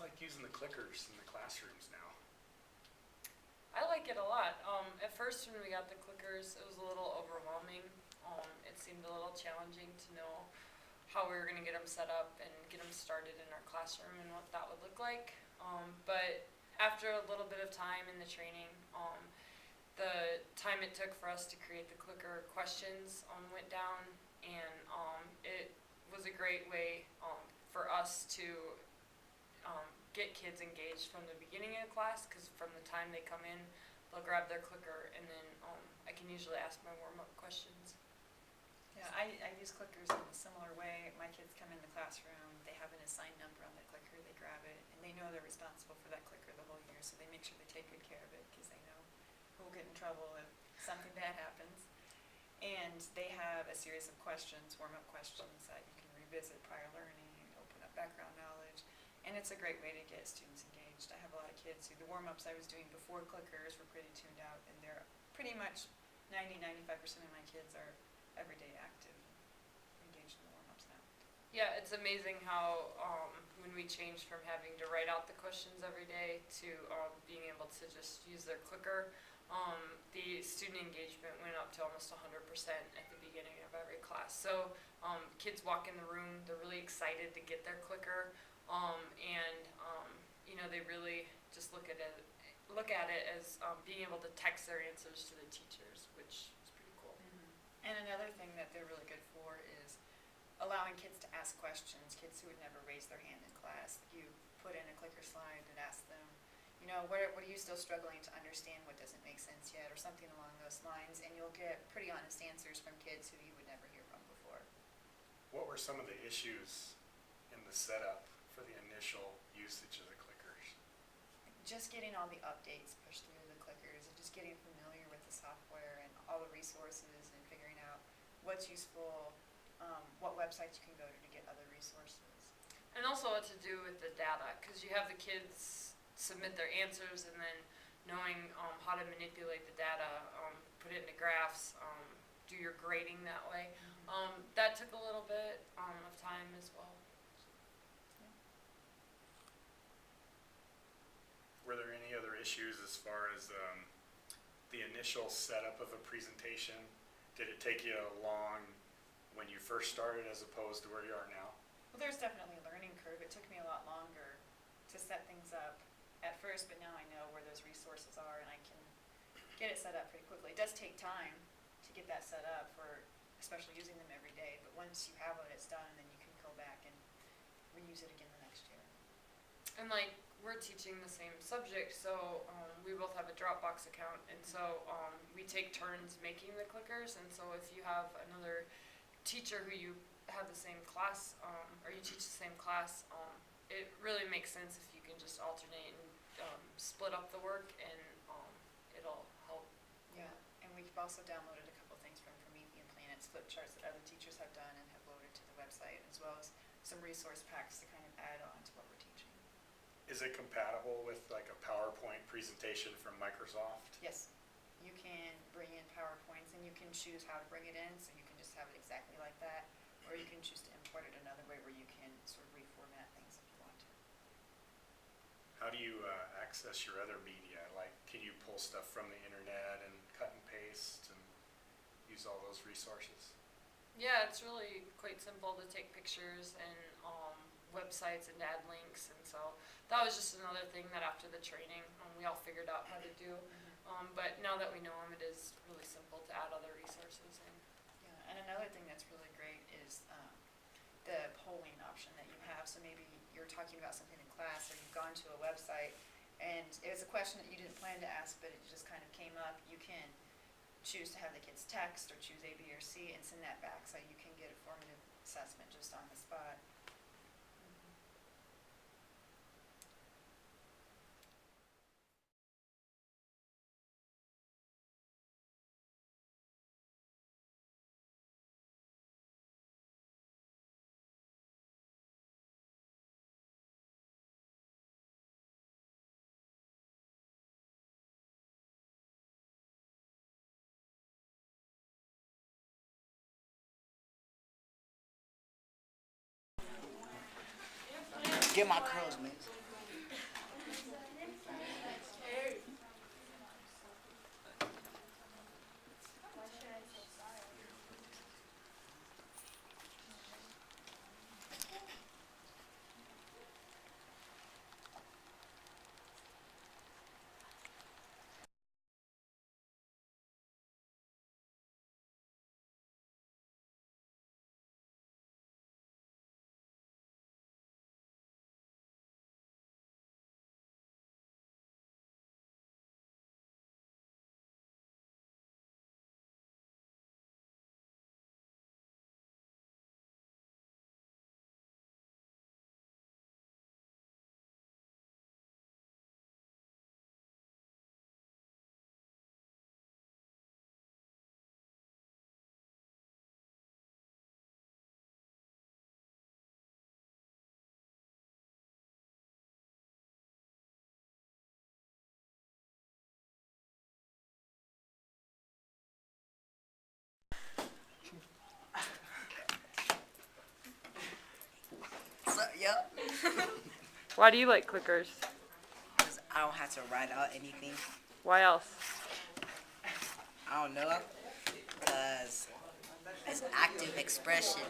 like using the clickers in the classrooms now? I like it a lot. At first when we got the clickers, it was a little overwhelming. It seemed a little challenging to know how we were going to get them set up and get them started in our classroom and what that would look like. But after a little bit of time in the training, the time it took for us to create the clicker questions went down, and it was a great way for us to get kids engaged from the beginning of the class, because from the time they come in, they'll grab their clicker, and then I can usually ask my warm-up questions. Yeah, I use clickers in a similar way. My kids come in the classroom, they have an assigned number on the clicker, they grab it, and they know they're responsible for that clicker the whole year, so they make sure they take good care of it, because they know who will get in trouble if something bad happens. And they have a series of questions, warm-up questions that you can revisit prior learning, open up background knowledge, and it's a great way to get students engaged. I have a lot of kids who, the warm-ups I was doing before clickers were pretty tuned out, and they're pretty much 90–95% of my kids are everyday active and engaged in the warm-ups now. Yeah, it's amazing how when we changed from having to write out the questions every day to being able to just use their clicker, the student engagement went up to almost 100% at the beginning of every class. So kids walk in the room, they're really excited to get their clicker, and you know, they really just look at it as being able to text their answers to the teachers, which is pretty cool. Mm-hmm. And another thing that they're really good for is allowing kids to ask questions, kids who would never raise their hand in class. You put in a clicker slide and ask them, you know, what are you still struggling to understand, what doesn't make sense yet, or something along those lines, and you'll get pretty honest answers from kids who you would never hear from before. What were some of the issues in the setup for the initial usage of the clickers? Just getting all the updates pushed through the clickers, and just getting familiar with the software and all the resources, and figuring out what's useful, what websites you can go to get other resources. And also what to do with the data, because you have the kids submit their answers, and then knowing how to manipulate the data, put it into graphs, do your grading that way. That took a little bit of time as well. Were there any other issues as far as the initial setup of a presentation? Did it take you long when you first started as opposed to where you are now? Well, there's definitely a learning curve. It took me a lot longer to set things up at first, but now I know where those resources are, and I can get it set up pretty quickly. It does take time to get that set up, for especially using them every day, but once you have it, it's done, and then you can go back and reuse it again the next year. And like, we're teaching the same subject, so we both have a Dropbox account, and so we take turns making the clickers, and so if you have another teacher who you have the same class, or you teach the same class, it really makes sense if you can just alternate and split up the work, and it'll help. Yeah, and we've also downloaded a couple things from Promethean Planets, flip charts that other teachers have done and have loaded to the website, as well as some resource packs to kind of add on to what we're teaching. Is it compatible with like a PowerPoint presentation from Microsoft? Yes, you can bring in PowerPoints, and you can choose how to bring it in, so you can just have it exactly like that, or you can choose to import it another way where you can sort of reformat things if you want to. How do you access your other media? Like, can you pull stuff from the internet and cut and paste and use all those resources? Yeah, it's really quite simple to take pictures and websites and add links, and so that was just another thing that after the training we all figured out how to do. But now that we know them, it is really simple to add other resources in. Yeah, and another thing that's really great is the polling option that you have. So maybe you're talking about something in class, or you've gone to a website, and it was a question that you didn't plan to ask, but it just kind of came up. You can choose to have the kids text, or choose A, B, or C, and send that back, so you can get a formative assessment just on the spot. Get my curls, man. Yep. Why do you like clickers? 'Cause I don't have to write out anything. Why else? I don't know. Because it's active expression.